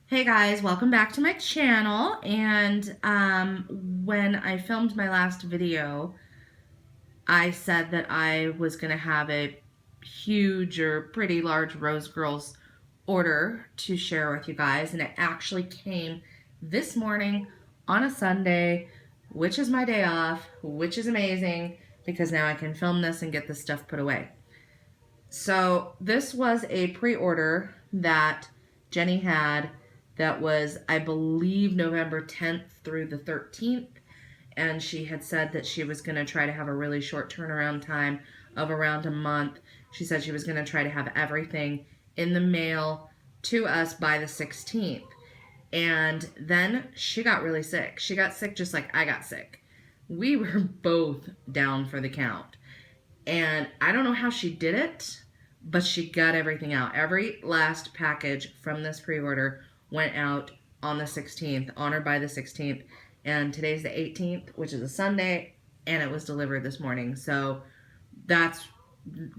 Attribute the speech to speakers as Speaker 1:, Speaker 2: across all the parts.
Speaker 1: Hey guys, welcome back to my channel. And when I filmed my last video, I said that I was going to have a huge or pretty large Rosegirls order to share with you guys. And it actually came this morning on a Sunday, which is my day off, which is amazing because now I can film this and get this stuff put away. So this was a pre-order that Jenny had that was, I believe, November 10th through the 13th. And she had said that she was going to try to have a really short turnaround time of around a month. She said she was going to try to have everything in the mail to us by the 16th. And then she got really sick. She got sick just like I got sick. We were both down for the count. And I don't know how she did it, but she got everything out. Every last package from this pre-order went out on the 16th, on or by the 16th. And today's the 18th, which is a Sunday, and it was delivered this morning. So that's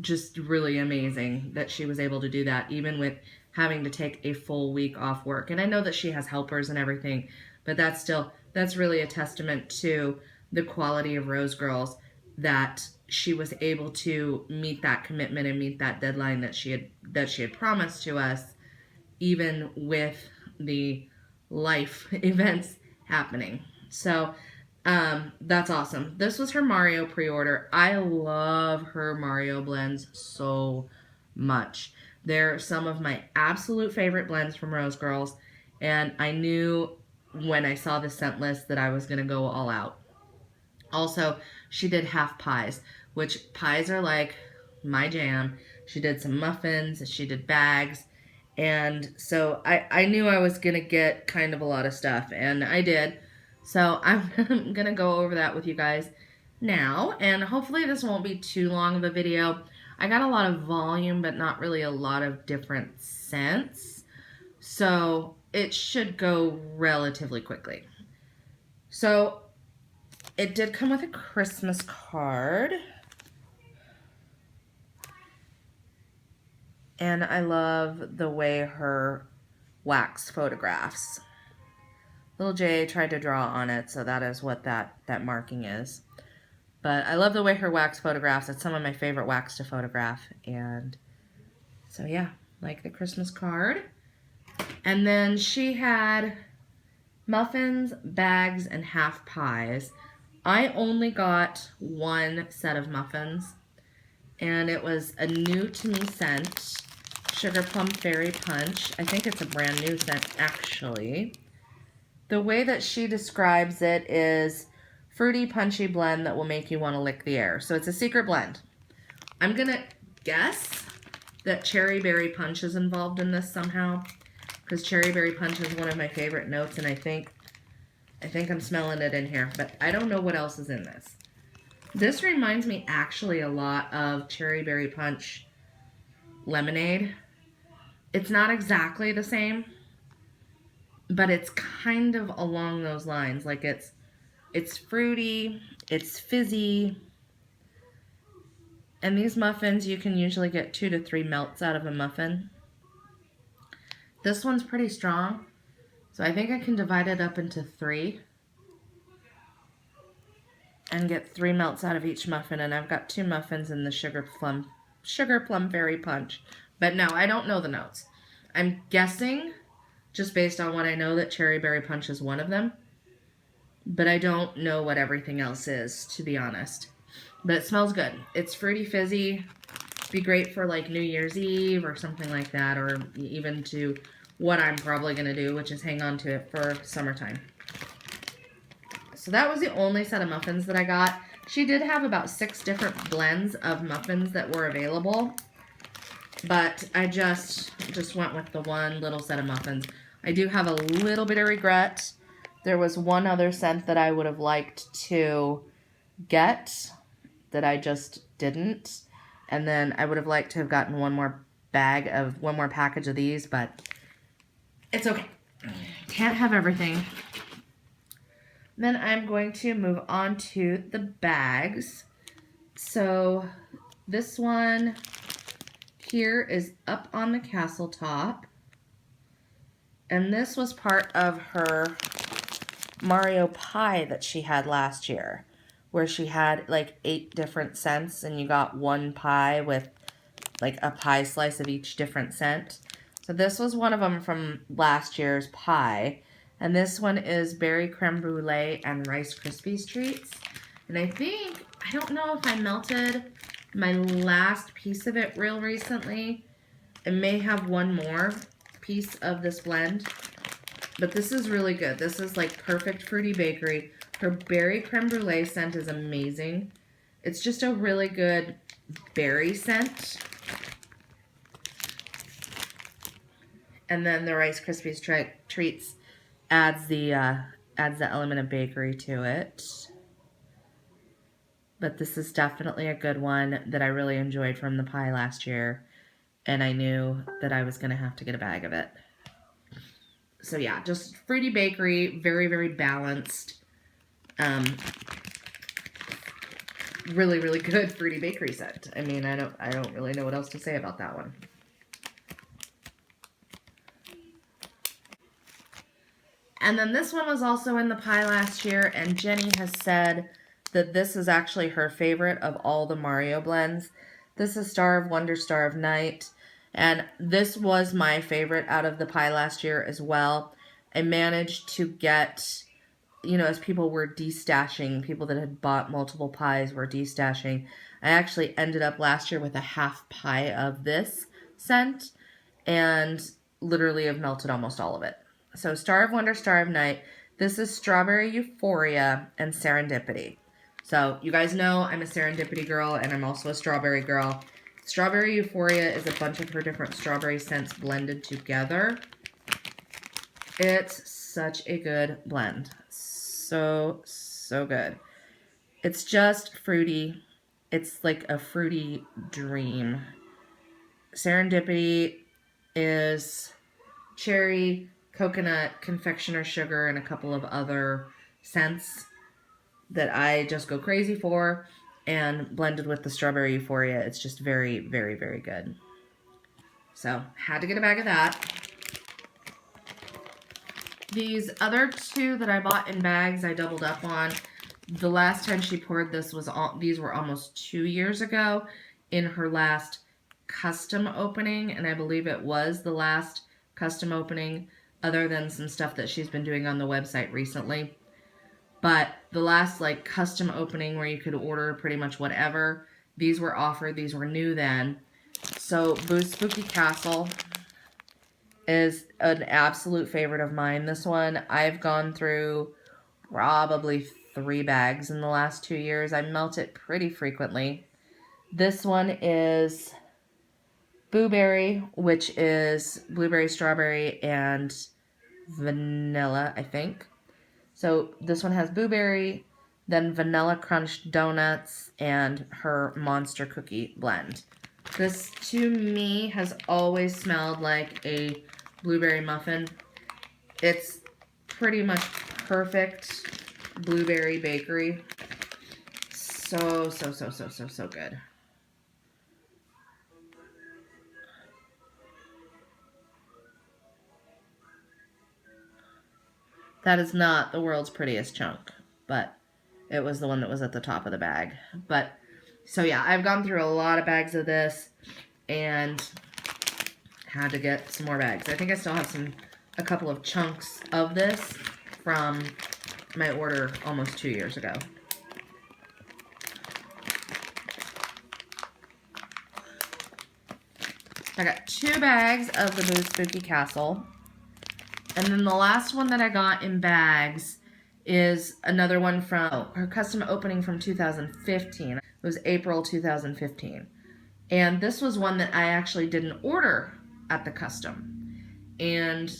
Speaker 1: just really amazing that she was able to do that, even with having to take a full week off work. And I know that she has helpers and everything, but that's really a testament to the quality of Rosegirls, that she was able to meet that commitment and meet that deadline that she had promised to us, even with the life events happening. So that's awesome. This was her Mario pre-order. I love her Mario blends so much. They're some of my absolute favorite blends from Rosegirls, and I knew when I saw the scent list that I was going to go all out. Also, she did half pies, which pies are like my jam. She did some muffins, she did bags, and so I knew I was going to get kind of a lot of stuff, and I did. So I'm going to go over that with you guys now, and hopefully this won't be too long of a video. I got a lot of volume, but not really a lot of different scents, so it should go relatively quickly. So it did come with a Christmas card. And I love the way her wax photographs. Little J tried to draw on it, so that is what that marking is. But I love the way her wax photographs. It's some of my favorite wax to photograph. And so yeah, like the Christmas card. And then she had muffins, bags, and half pies. I only got one set of muffins, and it was a new to me scent, Sugar Plum Fairy Punch. I think it's a brand new scent, actually. The way that she describes it is fruity, punchy blend that will make you want to lick the air. So it's a secret blend. I'm going to guess that Cherry Berry Punch is involved in this somehow, because Cherry Berry Punch is one of my favorite notes, and I think I'm smelling it in here, but I don't know what else is in this. This reminds me actually a lot of Cherry Berry Punch lemonade. It's not exactly the same, but it's kind of along those lines. Like it's fruity, it's fizzy, and these muffins, you can usually get 2 to 3 melts out of a muffin. This one's pretty strong, so I think I can divide it up into 3 and get 3 melts out of each muffin. And I've got 2 muffins in the Sugar Plum Fairy Punch. But no, I don't know the notes. I'm guessing, just based on what I know, that Cherry Berry Punch is one of them. But I don't know what everything else is, to be honest. But it smells good. It's fruity, fizzy. Be great for like New Year's Eve or something like that, or even to what I'm probably going to do, which is hang on to it for summertime. So that was the only set of muffins that I got. She did have about 6 different blends of muffins that were available, but I just went with the one little set of muffins. I do have a little bit of regret. There was one other scent that I would have liked to get that I just didn't. And then I would have liked to have gotten one more package of these, but it's okay. Can't have everything. Then I'm going to move on to the bags. So this one here is Up on the Castle Top. And this was part of her Mario pie that she had last year, where she had like 8 different scents and you got one pie with like a pie slice of each different scent. So this was one of them from last year's pie. And this one is berry creme brulee and Rice Krispies treats. And I don't know if I melted my last piece of it real recently. I may have one more piece of this blend. But this is really good. This is like perfect fruity bakery. Her berry creme brulee scent is amazing. It's just a really good berry scent. And then the Rice Krispies treats adds the element of bakery to it. But this is definitely a good one that I really enjoyed from the pie last year. And I knew that I was going to have to get a bag of it. So yeah, just fruity bakery, very, very balanced. Really, really good fruity bakery scent. I mean, I don't really know what else to say about that one. And then this one was also in the pie last year, and Jenny has said that this is actually her favorite of all the Mario blends. This is Star of Wonder, Star of Night. And this was my favorite out of the pie last year as well. I managed to get, you know, as people were destashing, people that had bought multiple pies were destashing. I actually ended up last year with a half pie of this scent and literally have melted almost all of it. So Star of Wonder, Star of Night. This is Strawberry Euphoria and Serendipity. So you guys know I'm a Serendipity girl and I'm also a strawberry girl. Strawberry Euphoria is a bunch of her different strawberry scents blended together. It's such a good blend. So, so good. It's just fruity. It's like a fruity dream. Serendipity is cherry, coconut, confectioner sugar, and a couple of other scents that I just go crazy for. And blended with the Strawberry Euphoria, it's just very, very, very good. So, had to get a bag of that. These other two that I bought in bags, I doubled up on. The last time she poured this these were almost 2 years ago in her last custom opening, and I believe it was the last custom opening other than some stuff that she's been doing on the website recently. But the last like custom opening where you could order pretty much whatever, these were offered. These were new then. So Boo's Spooky Castle is an absolute favorite of mine. This one, I've gone through probably 3 bags in the last 2 years. I melt it pretty frequently. This one is Blueberry, which is blueberry, strawberry, and vanilla, I think. So this one has blueberry, then vanilla crunch donuts, and her monster cookie blend. This, to me, has always smelled like a blueberry muffin. It's pretty much perfect blueberry bakery. So, so, so, so, so, so good. That is not the world's prettiest chunk, but it was the one that was at the top of the bag. But, so yeah, I've gone through a lot of bags of this and had to get some more bags. I think I still have a couple of chunks of this from my order almost 2 years ago. I got 2 bags of the Boo's Spooky Castle. And then the last one that I got in bags is another one from her custom opening from 2015. It was April 2015. And this was one that I actually didn't order at the custom. And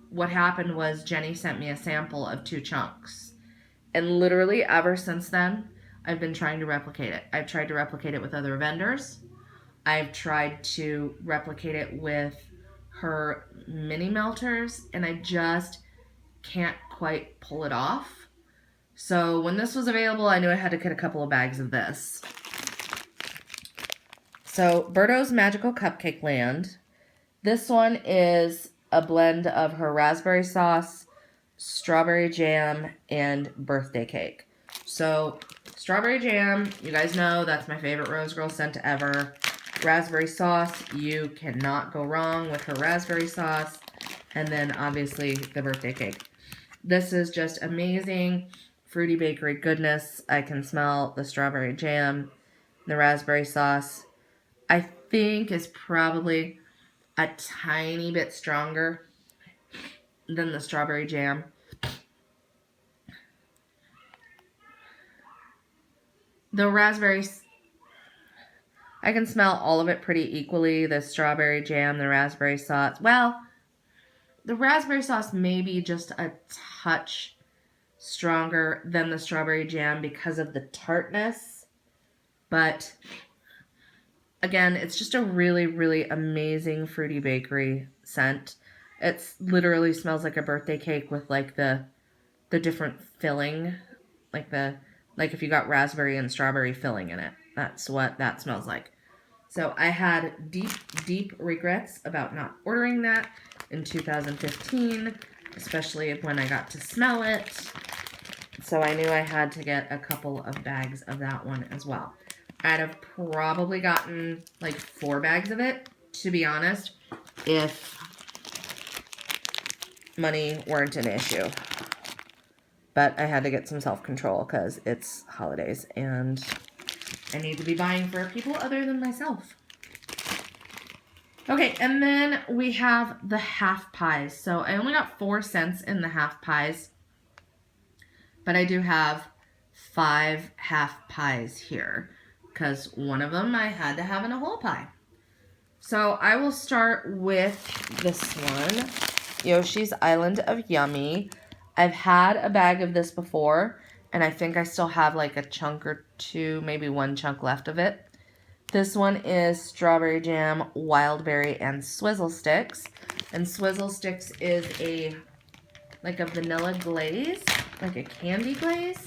Speaker 1: what happened was Jenny sent me a sample of 2 chunks. And literally ever since then, I've been trying to replicate it. I've tried to replicate it with other vendors. I've tried to replicate it with her mini melters, and I just can't quite pull it off. So when this was available, I knew I had to get a couple of bags of this. So Berto's Magical Cupcake Land. This one is a blend of her raspberry sauce, strawberry jam, and birthday cake. So, strawberry jam, you guys know that's my favorite Rosegirls scent ever. Raspberry sauce, you cannot go wrong with her raspberry sauce. And then, obviously, the birthday cake. This is just amazing fruity bakery goodness. I can smell the strawberry jam. The raspberry sauce, I think, is probably a tiny bit stronger than the strawberry jam. The raspberries, I can smell all of it pretty equally. The strawberry jam, the raspberry sauce. Well, the raspberry sauce may be just a touch stronger than the strawberry jam because of the tartness. But again, it's just a really, really amazing fruity bakery scent. It literally smells like a birthday cake with like the different filling, like if you got raspberry and strawberry filling in it. That's what that smells like. So I had deep, deep regrets about not ordering that in 2015, especially when I got to smell it. So I knew I had to get a couple of bags of that one as well. I'd have probably gotten like 4 bags of it, to be honest, if money weren't an issue. But I had to get some self-control because it's holidays and I need to be buying for people other than myself. Okay, and then we have the half pies. So I only got 4 cents in the half pies, but I do have 5 half pies here because one of them I had to have in a whole pie. So I will start with this one, Yoshi's Island of Yummy. I've had a bag of this before, and I think I still have like a chunk or 2, maybe 1 chunk left of it. This one is strawberry jam, wild berry, and swizzle sticks. And swizzle sticks is like a vanilla glaze, like a candy glaze.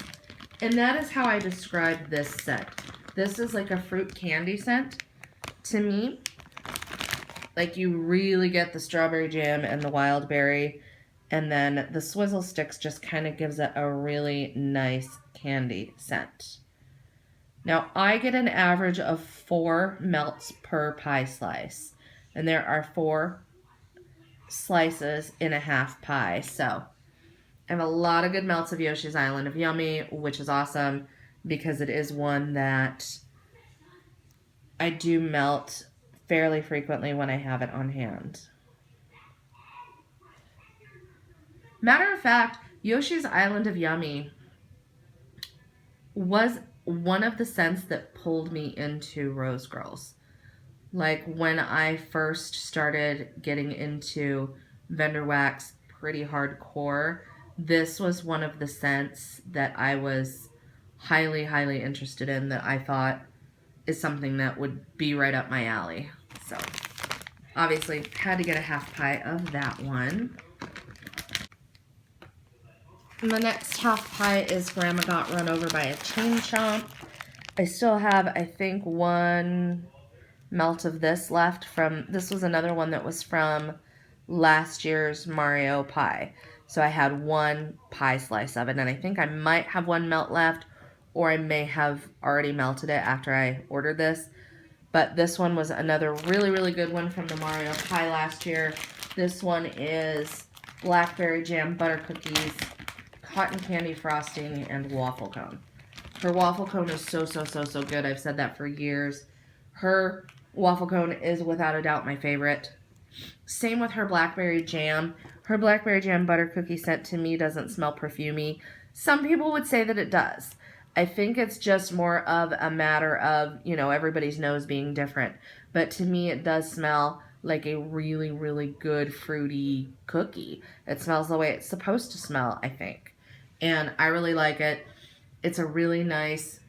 Speaker 1: And that is how I describe this scent. This is like a fruit candy scent to me. Like you really get the strawberry jam and the wild berry. And then the swizzle sticks just kind of gives it a really nice candy scent. Now, I get an average of 4 melts per pie slice. And there are 4 slices in a half pie. So, I have a lot of good melts of Yoshi's Island of Yummy, which is awesome because it is one that I do melt fairly frequently when I have it on hand. Matter of fact, Yoshi's Island of Yummy was one of the scents that pulled me into Rosegirls. Like when I first started getting into vendor wax pretty hardcore, this was one of the scents that I was highly, highly interested in that I thought is something that would be right up my alley. So obviously had to get a half pie of that one. And the next half pie is Grandma Got Run Over by a Chain Chomp. I still have, I think, 1 melt of this left from, this was another one that was from last year's Mario pie. So I had 1 pie slice of it, and I think I might have 1 melt left, or I may have already melted it after I ordered this. But this one was another really, really good one from the Mario pie last year. This one is blackberry jam butter cookies, cotton candy frosting, and waffle cone. Her waffle cone is so, so, so, so good. I've said that for years. Her waffle cone is without a doubt my favorite. Same with her blackberry jam. Her blackberry jam butter cookie scent to me doesn't smell perfumey. Some people would say that it does. I think it's just more of a matter of, you know, everybody's nose being different. But to me, it does smell like a really, really good fruity cookie. It smells the way it's supposed to smell, I think. And I really like it. It's a really nice,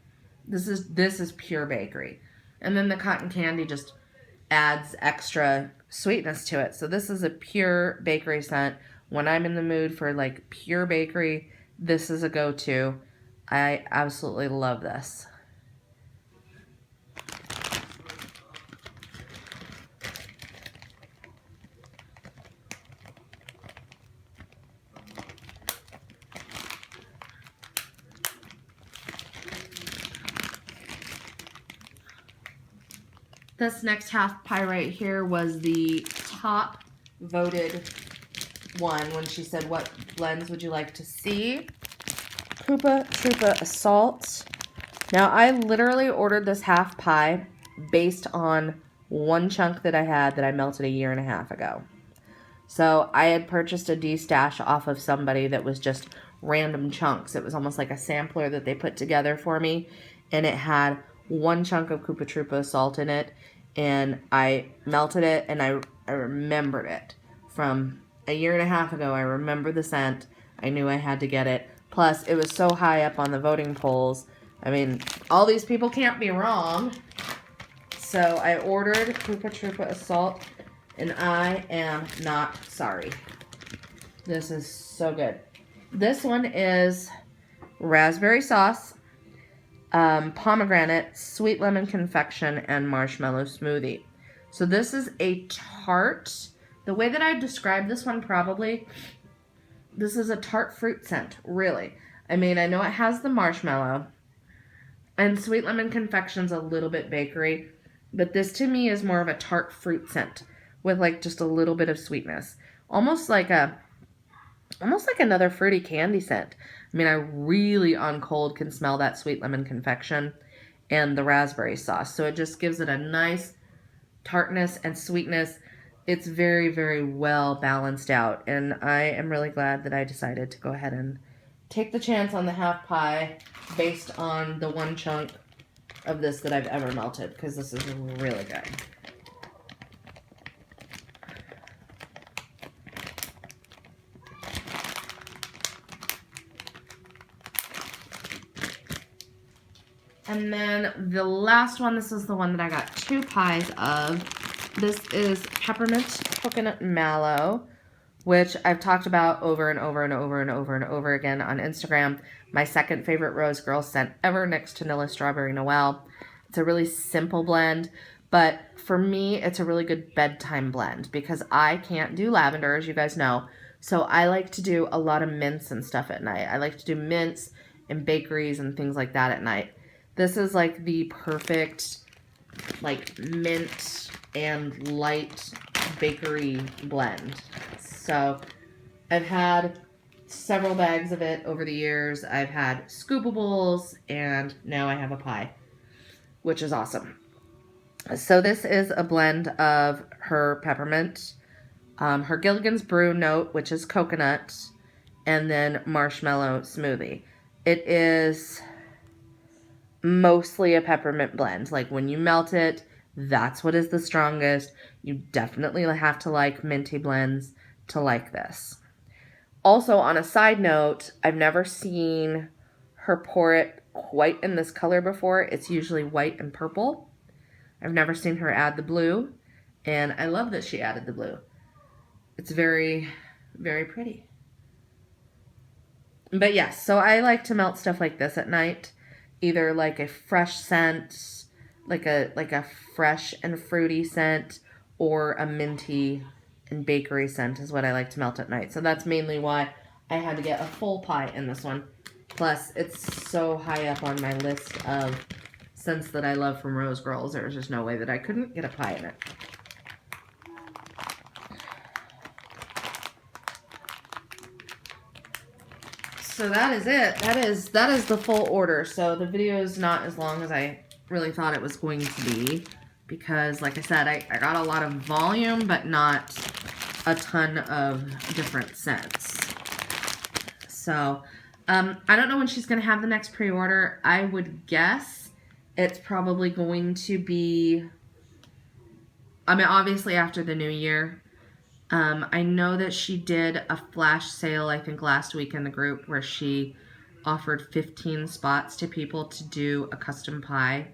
Speaker 1: this is pure bakery. And then the cotton candy just adds extra sweetness to it. So this is a pure bakery scent. When I'm in the mood for like pure bakery, this is a go-to. I absolutely love this. This next half pie right here was the top voted one when she said, what blends would you like to see? Koopa Troopa Assault. Now, I literally ordered this half pie based on one chunk that I had that I melted 1.5 years ago. So I had purchased a D-stash off of somebody that was just random chunks. It was almost like a sampler that they put together for me, and it had one chunk of Koopa Troopa Assault in it, and I melted it, and I remembered it from 1.5 years ago. I remember the scent. I knew I had to get it. Plus, it was so high up on the voting polls. I mean, all these people can't be wrong. So I ordered Koopa Troopa Assault, and I am not sorry. This is so good. This one is raspberry sauce, pomegranate, sweet lemon confection, and marshmallow smoothie. So this is a tart. The way that I describe this one probably, this is a tart fruit scent, really. I mean, I know it has the marshmallow, and sweet lemon confection's a little bit bakery, but this to me is more of a tart fruit scent with like just a little bit of sweetness. Almost like another fruity candy scent. I mean, I really on cold can smell that sweet lemon confection and the raspberry sauce. So it just gives it a nice tartness and sweetness. It's very, very well balanced out. And I am really glad that I decided to go ahead and take the chance on the half pie based on the one chunk of this that I've ever melted, because this is really good. And then the last one, this is the one that I got 2 pies of. This is peppermint coconut mallow, which I've talked about over and over and over and over and over again on Instagram. My second favorite Rosegirls scent ever, next to Vanilla Strawberry Noel. It's a really simple blend, but for me, it's a really good bedtime blend because I can't do lavender, as you guys know. So I like to do a lot of mints and stuff at night. I like to do mints and bakeries and things like that at night. This is like the perfect like mint and light bakery blend. So I've had several bags of it over the years. I've had scoopables, and now I have a pie, which is awesome. So this is a blend of her peppermint, her Gilligan's Brew note, which is coconut, and then marshmallow smoothie. It is mostly a peppermint blend. Like when you melt it, that's what is the strongest. You definitely have to like minty blends to like this. Also, on a side note, I've never seen her pour it quite in this color before. It's usually white and purple. I've never seen her add the blue, and I love that she added the blue. It's very, very pretty. But yes, so I like to melt stuff like this at night. Either like a fresh scent, like a fresh and fruity scent, or a minty and bakery scent is what I like to melt at night. So that's mainly why I had to get a full pie in this one. Plus, it's so high up on my list of scents that I love from Rosegirls. There's just no way that I couldn't get a pie in it. So that is it. That is the full order. So the video is not as long as I really thought it was going to be, because like I said, I got a lot of volume, but not a ton of different scents. So I don't know when she's going to have the next pre-order. I would guess it's probably going to be, I mean, obviously after the new year. I know that she did a flash sale, I think last week in the group, where she offered 15 spots to people to do a custom pie.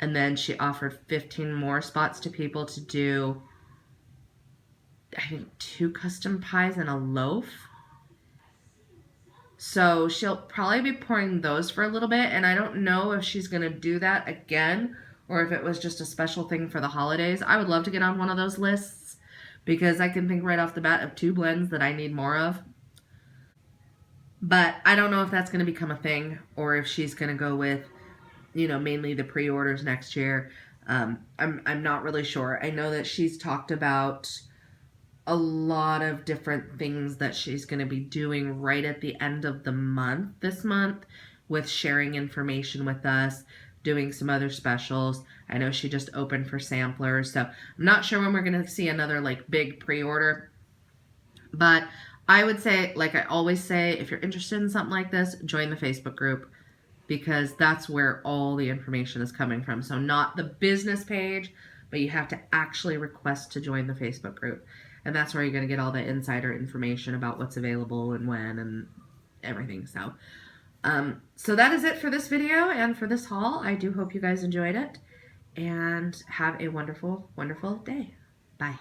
Speaker 1: And then she offered 15 more spots to people to do, I think, 2 custom pies and a loaf. So she'll probably be pouring those for a little bit. And I don't know if she's going to do that again or if it was just a special thing for the holidays. I would love to get on one of those lists, because I can think right off the bat of 2 blends that I need more of. But I don't know if that's going to become a thing, or if she's going to go with, you know, mainly the pre-orders next year. I'm not really sure. I know that she's talked about a lot of different things that she's going to be doing right at the end of the month, this month, with sharing information with us, doing some other specials. I know she just opened for samplers, so I'm not sure when we're going to see another like big pre-order. But I would say, like I always say, if you're interested in something like this, join the Facebook group, because that's where all the information is coming from. So not the business page, but you have to actually request to join the Facebook group. And that's where you're going to get all the insider information about what's available and when and everything. So that is it for this video and for this haul. I do hope you guys enjoyed it, and have a wonderful, wonderful day. Bye.